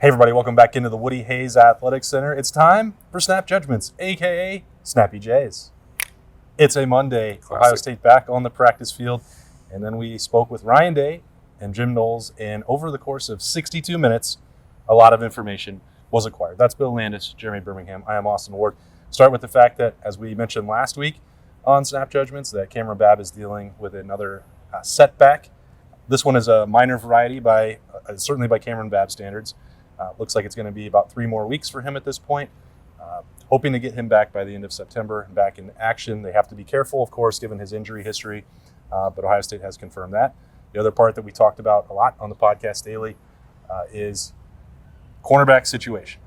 Hey everybody, welcome back into the Woody Hayes Athletic Center. It's time for Snap Judgments, aka Snappy Jays. It's a Monday. Classic. Ohio State back on the practice field, and then we spoke with Ryan Day and Jim Knowles, and over the course of 62 minutes, a lot of information was acquired. That's Bill Landis, Jeremy Birmingham. I am Austin Ward. Start with the fact that, as we mentioned last week on Snap Judgments, that Cameron Babb is dealing with another setback. This one is a minor variety by certainly by Cameron Babb standards. Looks like it's going to be about 3 more weeks for him at this point. Hoping to get him back by the end of September and back in action. They have to be careful, of course, given his injury history, but Ohio State has confirmed that. The other part that we talked about a lot on the podcast daily is cornerback situation.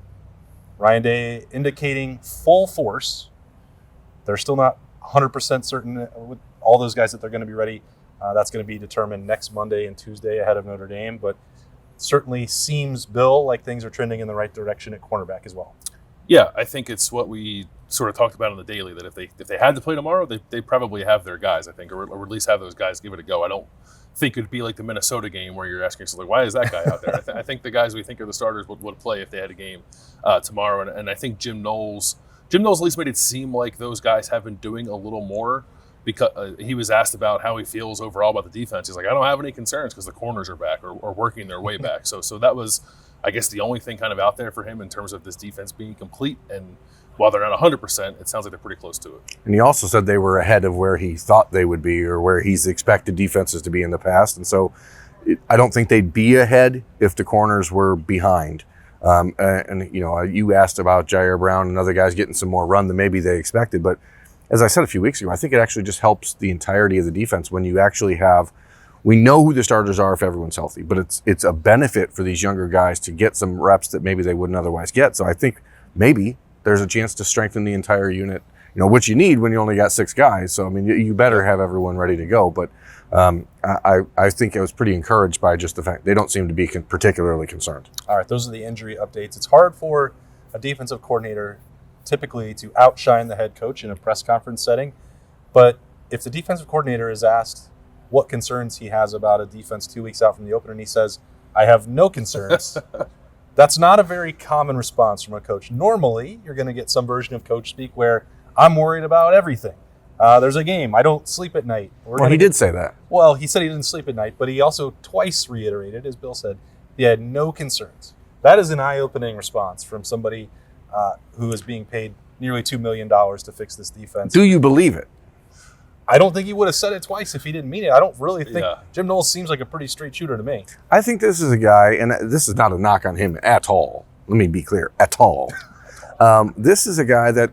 Ryan Day indicating full force. They're still not 100% certain with all those guys that they're going to be ready. That's going to be determined next Monday and Tuesday ahead of Notre Dame, but certainly seems, Bill, like things are trending in the right direction at cornerback as well. Yeah, I think it's what we sort of talked about on the daily, that if they had to play tomorrow, they probably have their guys, I think, or at least have those guys give it a go. I don't think it'd be like the Minnesota game where you're asking yourself, like, why is that guy out there? I think the guys we think are the starters would play if they had a game tomorrow. And I think Jim Knowles at least made it seem like those guys have been doing a little more, because he was asked about how he feels overall about the defense. He's like, I don't have any concerns because the corners are back or working their way back. So that was, I guess, the only thing kind of out there for him in terms of this defense being complete. And while they're not 100%, it sounds like they're pretty close to it. And he also said they were ahead of where he thought they would be or where he's expected defenses to be in the past. And so I don't think they'd be ahead if the corners were behind. And you know, you asked about Jair Brown and other guys getting some more run than maybe they expected. But as I said a few weeks ago, I think it actually just helps the entirety of the defense when you actually have, we know who the starters are if everyone's healthy, but it's a benefit for these younger guys to get some reps that maybe they wouldn't otherwise get. So I think maybe there's a chance to strengthen the entire unit, you know, which you need when you only got 6 guys. So, I mean, you better have everyone ready to go. But I think I was pretty encouraged by just the fact they don't seem to be particularly concerned. All right, those are the injury updates. It's hard for a defensive coordinator typically to outshine the head coach in a press conference setting. But if the defensive coordinator is asked what concerns he has about a defense 2 weeks out from the opener, and he says, I have no concerns, that's not a very common response from a coach. Normally, you're going to get some version of coach speak where I'm worried about everything. There's a game. I don't sleep at night. He did say that. Well, he said he didn't sleep at night, but he also twice reiterated, as Bill said, he had no concerns. That is an eye-opening response from somebody who is being paid nearly $2 million to fix this defense. Do you believe it? I don't think he would have said it twice if he didn't mean it. I don't really think Jim Knowles seems like a pretty straight shooter to me. I think this is a guy, and this is not a knock on him at all. Let me be clear, at all. This is a guy that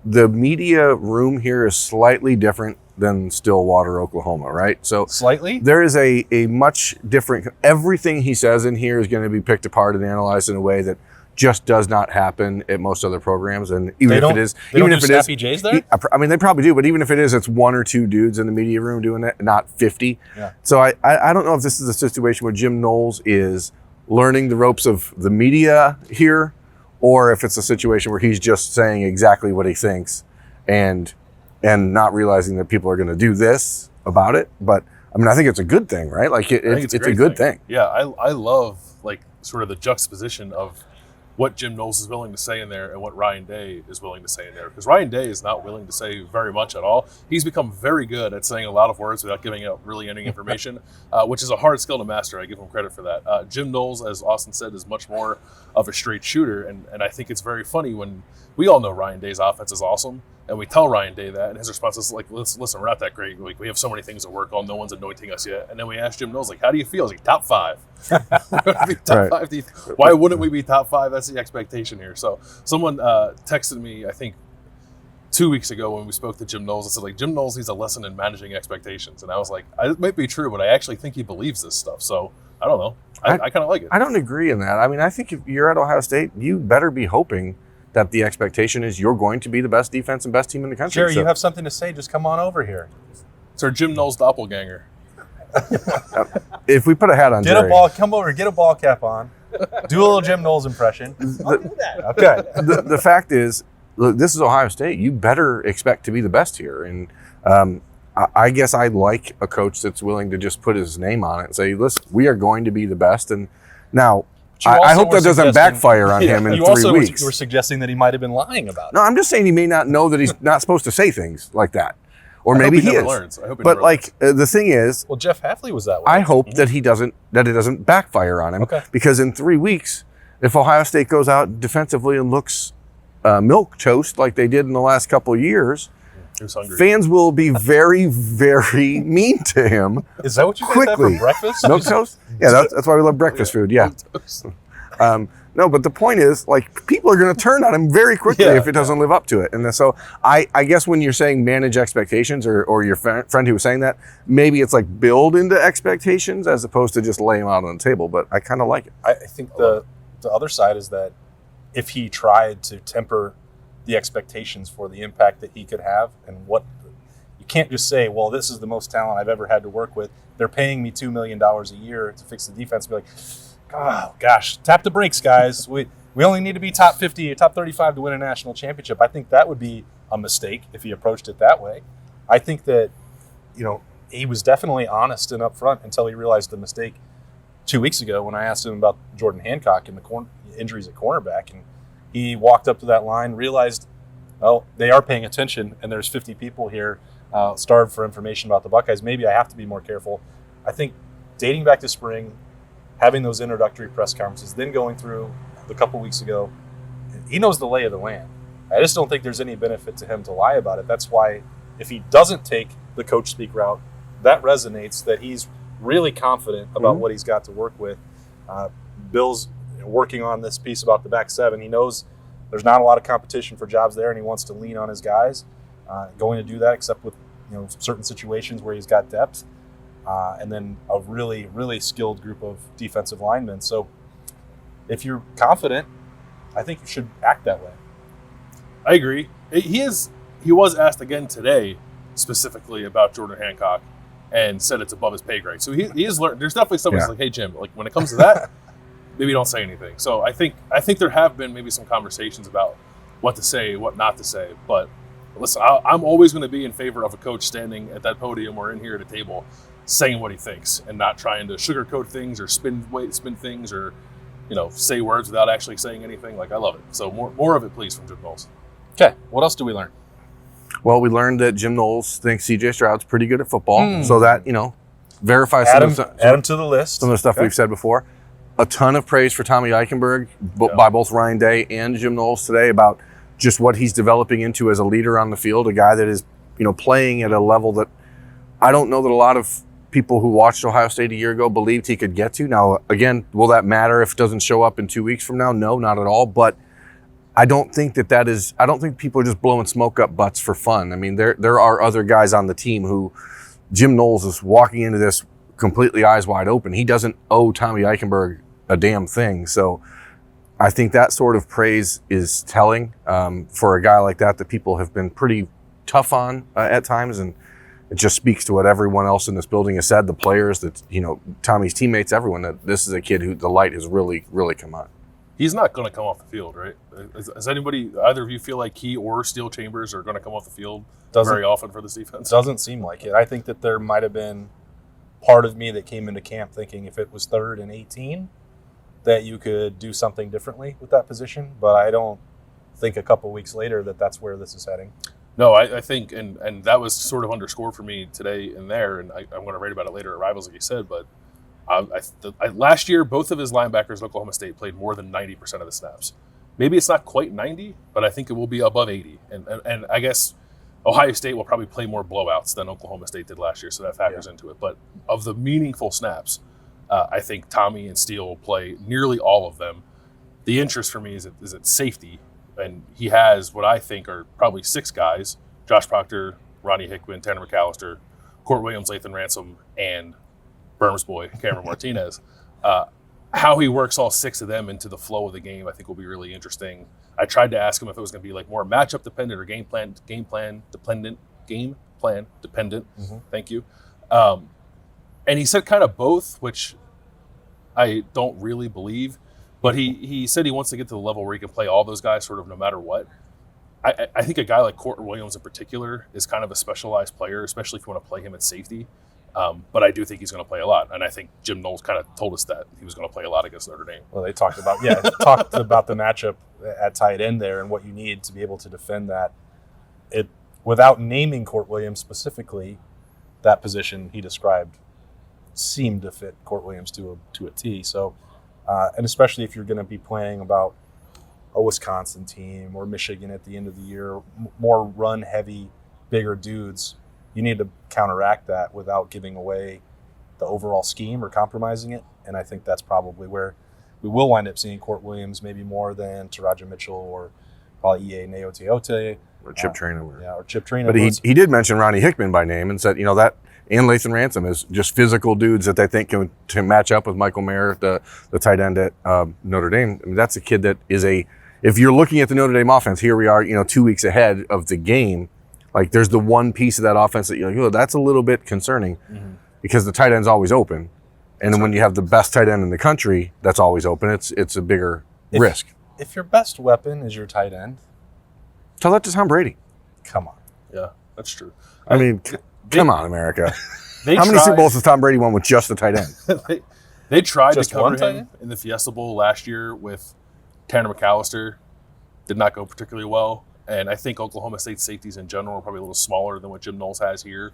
the media room here is slightly different than Stillwater, Oklahoma, right? So slightly? There is a much different, everything he says in here is going to be picked apart and analyzed in a way that just does not happen at most other programs. And even if it is, even if it is, Snappy Jays there? I mean, they probably do, but even if it is, it's 1 or 2 dudes in the media room doing it, not 50. Yeah. So I don't know if this is a situation where Jim Knowles is learning the ropes of the media here, or if it's a situation where he's just saying exactly what he thinks and not realizing that people are going to do this about it. But I mean, I think it's a good thing, right? Like it's a good thing. Yeah, I love like sort of the juxtaposition of what Jim Knowles is willing to say in there and what Ryan Day is willing to say in there. Because Ryan Day is not willing to say very much at all. He's become very good at saying a lot of words without giving out really any information, which is a hard skill to master. I give him credit for that. Jim Knowles, as Austin said, is much more of a straight shooter. And I think it's very funny when we all know Ryan Day's offense is awesome. And we tell Ryan Day that, and his response is like, listen, we're not that great. Like, we have so many things to work on. No one's anointing us yet. And then we ask Jim Knowles, like, how do you feel? He's like, top 5. We're going to be top 5. Why wouldn't we be top 5? That's the expectation here. So someone texted me, I think, 2 weeks ago when we spoke to Jim Knowles and said, like, Jim Knowles needs a lesson in managing expectations. And I was like, it might be true, but I actually think he believes this stuff. So I don't know. I kind of like it. I don't agree in that. I mean, I think if you're at Ohio State, you better be hoping that the expectation is you're going to be the best defense and best team in the country. Jerry, you have something to say, just come on over here. It's our Jim Knowles doppelganger. If we put a hat on Jerry. Come over, get a ball cap on, do a little Jim Knowles impression. I'll do that. Okay. The fact is, look, this is Ohio State. You better expect to be the best here. And I guess I like a coach that's willing to just put his name on it and say, listen, we are going to be the best. And now, I hope that doesn't backfire on him in 3 weeks. You were suggesting that he might have been lying about it. No, I'm just saying he may not know that he's not supposed to say things like that. Or I maybe hope he never is. learns. I hope he But never learns. the thing is, Well, Jeff Hafley was that way. I hope that it doesn't backfire on him. Okay. Because in 3 weeks, if Ohio State goes out defensively and looks milk toast like they did in the last couple of years, He was hungry. fans will be very, very mean to him. Is that what you guys quickly. have for breakfast? Milk toast? Yeah, that's why we love breakfast food. Yeah. No, but the point is, like, people are going to turn on him very quickly Yeah. if it doesn't live up to it. And so I guess when you're saying manage expectations, or your friend who was saying that, maybe it's like build into expectations as opposed to just lay them out on the table. But I kind of like it. I think the other side is that if he tried to temper the expectations for the impact that he could have, and what you can't just say, well, this is the most talent I've ever had to work with. They're paying me $2 million a year to fix the defense. Be like, oh gosh, tap the brakes, guys. We only need to be top 50 or top 35 to win a national championship. I think that would be a mistake if he approached it that way. I think that, he was definitely honest and upfront until he realized the mistake 2 weeks ago when I asked him about Jordan Hancock and the injuries at cornerback. And he walked up to that line, realized, well, they are paying attention, and there's 50 people here starved for information about the Buckeyes. Maybe I have to be more careful. I think dating back to spring, having those introductory press conferences, then going through the couple weeks ago, he knows the lay of the land. I just don't think there's any benefit to him to lie about it. That's why if he doesn't take the coach speak route, that resonates, that he's really confident about what he's got to work with. Bill's working on this piece about the back seven. He knows there's not a lot of competition for jobs there, and he wants to lean on his guys. Going to do that, except with certain situations where he's got depth. And then a really, really skilled group of defensive linemen. So if you're confident, I think you should act that way. I agree. He was asked again today specifically about Jordan Hancock and said it's above his pay grade. So he has learned. There's definitely someone who's like, hey, Jim, like when it comes to that, maybe don't say anything. So I think there have been maybe some conversations about what to say, what not to say. But listen, I'm always going to be in favor of a coach standing at that podium or in here at a table saying what he thinks and not trying to sugarcoat things or spin things or, say words without actually saying anything. Like, I love it. So more of it, please, from Jim Knowles. Okay, what else do we learn? Well, we learned that Jim Knowles thinks C.J. Stroud's pretty good at football. So that, verifies Add him to the list. Some of the stuff we've said before. A ton of praise for Tommy Eichenberg by both Ryan Day and Jim Knowles today about just what he's developing into as a leader on the field, a guy that is, playing at a level that I don't know that a lot of people who watched Ohio State a year ago believed he could get to. Now, again, will that matter if it doesn't show up in 2 weeks from now? No, not at all. But I don't think I don't think people are just blowing smoke up butts for fun. I mean, there are other guys on the team who Jim Knowles is walking into this completely eyes wide open. He doesn't owe Tommy Eichenberg a damn thing. So I think that sort of praise is telling for a guy like that people have been pretty tough on at times. And it just speaks to what everyone else in this building has said, the players, that Tommy's teammates, everyone, that this is a kid who the light has really, really come on. He's not going to come off the field, right? Does either of you feel like he or Steel Chambers are going to come off the field very often for this defense? Doesn't seem like it. I think that there might have been part of me that came into camp thinking if it was 3rd and 18, that you could do something differently with that position. But I don't think a couple weeks later that that's where this is heading. No, I think, and that was sort of underscored for me today and there, and I'm going to write about it later at Rivals, like you said, but last year, both of his linebackers at Oklahoma State played more than 90% of the snaps. Maybe it's not quite 90, but I think it will be above 80. And I guess Ohio State will probably play more blowouts than Oklahoma State did last year, so that factors into it. But of the meaningful snaps, I think Tommy and Steele will play nearly all of them. The interest for me is at safety, and he has what I think are probably 6 guys: Josh Proctor, Ronnie Hickman, Tanner McAllister, Court Williams, Lathan Ransom, and Burm's boy, Cameron Martinez. How he works all 6 of them into the flow of the game, I think, will be really interesting. I tried to ask him if it was going to be like more matchup dependent or game plan dependent. Thank you. And he said kind of both, which I don't really believe. But he said he wants to get to the level where he can play all those guys sort of no matter what. I think a guy like Court Williams in particular is kind of a specialized player, especially if you want to play him at safety. But I do think he's going to play a lot, and I think Jim Knowles kind of told us that he was going to play a lot against Notre Dame. Well, they talked about the matchup at tight end there and what you need to be able to defend that. It without naming Court Williams specifically, that position he described seemed to fit Court Williams to a T. So, and especially if you're going to be playing about a Wisconsin team or Michigan at the end of the year, more run heavy, bigger dudes. You need to counteract that without giving away the overall scheme or compromising it. And I think that's probably where we will wind up seeing Court Williams maybe more than Taraja Mitchell or probably E.A. Neoteote. Or Chip Traynham. Or Chip Traynham. But he did mention Ronnie Hickman by name and said, that and Lathan Ransom is just physical dudes that they think can match up with Michael Mayer, the tight end at Notre Dame. I mean, that's a kid that is if you're looking at the Notre Dame offense, here we are, 2 weeks ahead of the game. Like, there's the one piece of that offense that you're like, that's a little bit concerning because the tight end's always open. And then when you have the best tight end in the country that's always open, it's a bigger risk. If your best weapon is your tight end, tell that to Tom Brady. Come on. Yeah, that's true. I mean, come on, America. How many Super Bowls has Tom Brady won with just the tight end? They tried Just to cover one tight him end? in the Fiesta Bowl last year with Tanner McAllister. Did not go particularly well. And I think Oklahoma State safeties in general are probably a little smaller than what Jim Knowles has here.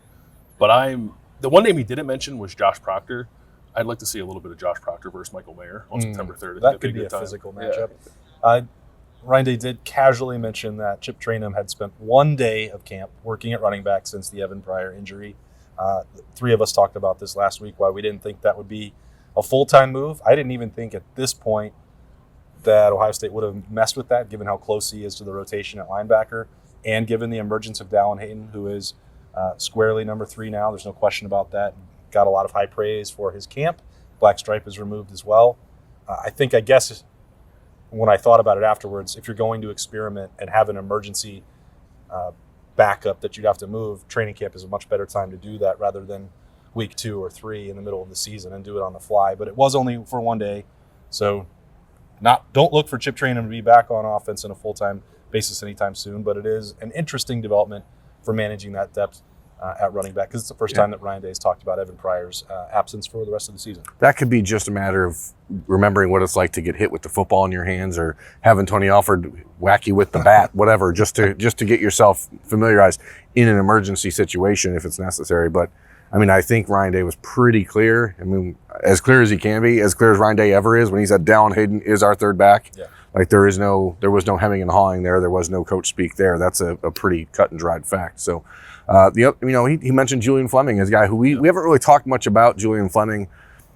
But the one name he didn't mention was Josh Proctor. I'd like to see a little bit of Josh Proctor versus Michael Mayer on September 3rd. That could be a physical matchup. Ryan Day did casually mention that Chip Traynham had spent 1 day of camp working at running back since the Evan Pryor injury. Three of us talked about this last week, why we didn't think that would be a full-time move. I didn't even think at this point that Ohio State would have messed with that, given how close he is to the rotation at linebacker, and given the emergence of Dallin Hayden, who is squarely number 3 now. There's no question about that. Got a lot of high praise for his camp. Black stripe is removed as well. I guess when I thought about it afterwards, if you're going to experiment and have an emergency backup that you'd have to move, training camp is a much better time to do that rather than week 2 or 3 in the middle of the season and do it on the fly. But it was only for 1 day, so don't look for Chip Traynham to be back on offense on a full-time basis anytime soon, but it is an interesting development for managing that depth at running back because it's the first time that Ryan Day has talked about Evan Pryor's absence for the rest of the season. That could be just a matter of remembering what it's like to get hit with the football in your hands or having Tony Alford whack you with the bat, whatever, just to get yourself familiarized in an emergency situation if it's necessary. But I mean, I think Ryan Day was pretty clear. I mean, as clear as he can be, as clear as Ryan Day ever is when he said Dallin Hayden is our third back. Yeah. Like there was no hemming and hawing there. There was no coach speak there. That's a pretty cut and dried fact. So, he mentioned Julian Fleming as a guy who we haven't really talked much about Julian Fleming.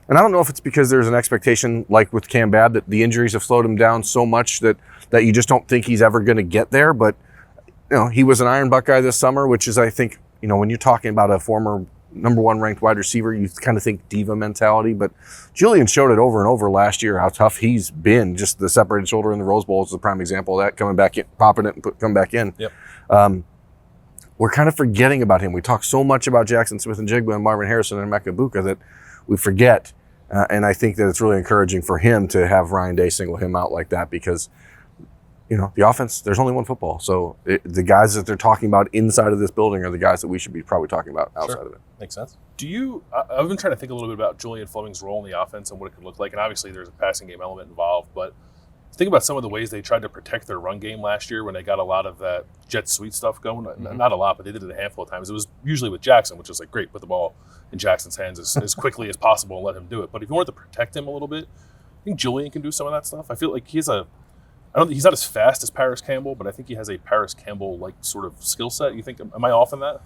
And I don't know if it's because there's an expectation like with Cam Babb that the injuries have slowed him down so much that you just don't think he's ever going to get there. But, he was an Iron Buckeye this summer, which is, I think, when you're talking about a former number 1 ranked wide receiver, you kind of think diva mentality, but Julian showed it over and over last year how tough he's been. Just the separated shoulder in the Rose Bowl is a prime example of that, coming back in, popping it and come back in. Yep. We're kind of forgetting about him. We talk so much about Jackson Smith and Jigba and Marvin Harrison and Emeka Egbuka that we forget. And I think that it's really encouraging for him to have Ryan Day single him out like that because, the offense, there's only one football. So the guys that they're talking about inside of this building are the guys that we should be probably talking about outside of it. Makes sense. I've been trying to think a little bit about Julian Fleming's role in the offense and what it could look like. And obviously there's a passing game element involved, but think about some of the ways they tried to protect their run game last year when they got a lot of that jet sweep stuff going. Mm-hmm. Not a lot, but they did it a handful of times. It was usually with Jackson, which was like, great, put the ball in Jackson's hands as quickly as possible and let him do it. But if you wanted to protect him a little bit, I think Julian can do some of that stuff. I feel like he's not as fast as Paris Campbell, but I think he has a Paris Campbell-like sort of skill set. You think, am I off in that?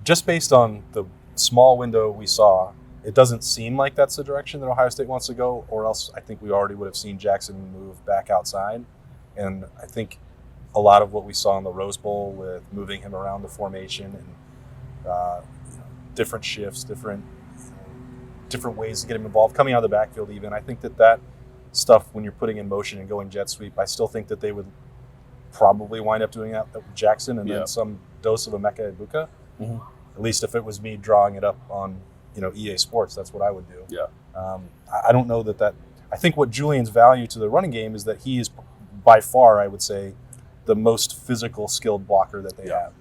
Just based on the small window we saw, it doesn't seem like that's the direction that Ohio State wants to go, or else I think we already would have seen Jackson move back outside. And I think a lot of what we saw in the Rose Bowl with moving him around the formation and different shifts, different ways to get him involved, coming out of the backfield even, I think that stuff when you're putting in motion and going jet sweep, I still think that they would probably wind up doing that with Jackson and then some dose of Emeka Egbuka. Mm-hmm. At least if it was me drawing it up on EA Sports, that's what I would do. Yeah. I don't know that I think what Julian's value to the running game is that he is by far, I would say, the most physical skilled blocker that they have.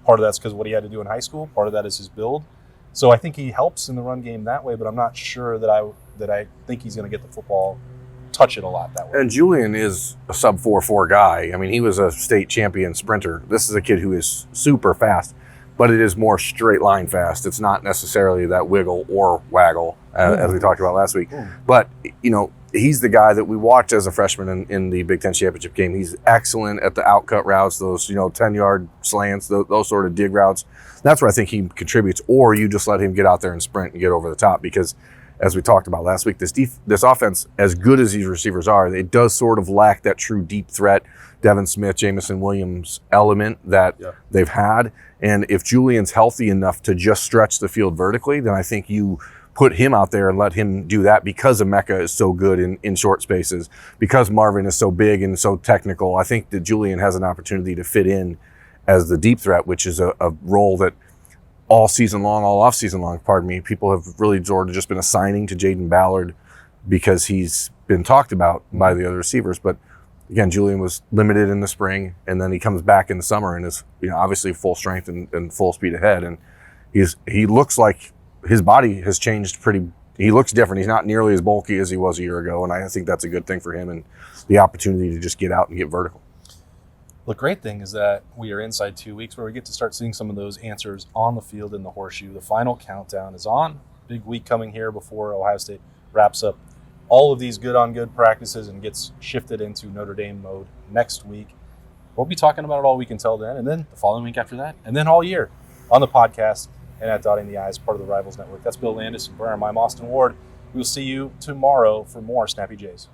Part of that's because of what he had to do in high school. Part of that is his build. So I think he helps in the run game that way, but I'm not sure that I think he's going to get the football, touch it a lot that way. And Julian is a sub 4.4 guy. I mean, he was a state champion sprinter. This is a kid who is super fast, but it is more straight line fast. It's not necessarily that wiggle or waggle, as we talked about last week. But, you know, he's the guy that we watched as a freshman in the Big Ten championship game. He's excellent at the outcut routes, those, 10-yard slants, those sort of dig routes. That's where I think he contributes. Or you just let him get out there and sprint and get over the top, because as we talked about last week, this offense, as good as these receivers are, it does sort of lack that true deep threat, Devin Smith, Jamison Williams element that they've had. And if Julian's healthy enough to just stretch the field vertically, then I think you put him out there and let him do that, because Emeka is so good in short spaces, because Marvin is so big and so technical. I think that Julian has an opportunity to fit in as the deep threat, which is a role that all season long, all off season long, people have really sort of just been assigning to Jaden Ballard because he's been talked about by the other receivers. But again, Julian was limited in the spring, and then he comes back in the summer and is, obviously full strength and full speed ahead. And he looks like his body has changed he looks different. He's not nearly as bulky as he was a year ago. And I think that's a good thing for him, and the opportunity to just get out and get vertical. The great thing is that we are inside 2 weeks where we get to start seeing some of those answers on the field in the horseshoe. The final countdown is on. Big week coming here before Ohio State wraps up all of these good-on-good practices and gets shifted into Notre Dame mode next week. We'll be talking about it all week until then, and then the following week after that, and then all year on the podcast and at Dotting the I's, part of the Rivals Network. That's Bill Landis and Birmingham. I'm Austin Ward. We will see you tomorrow for more Snappy Jays.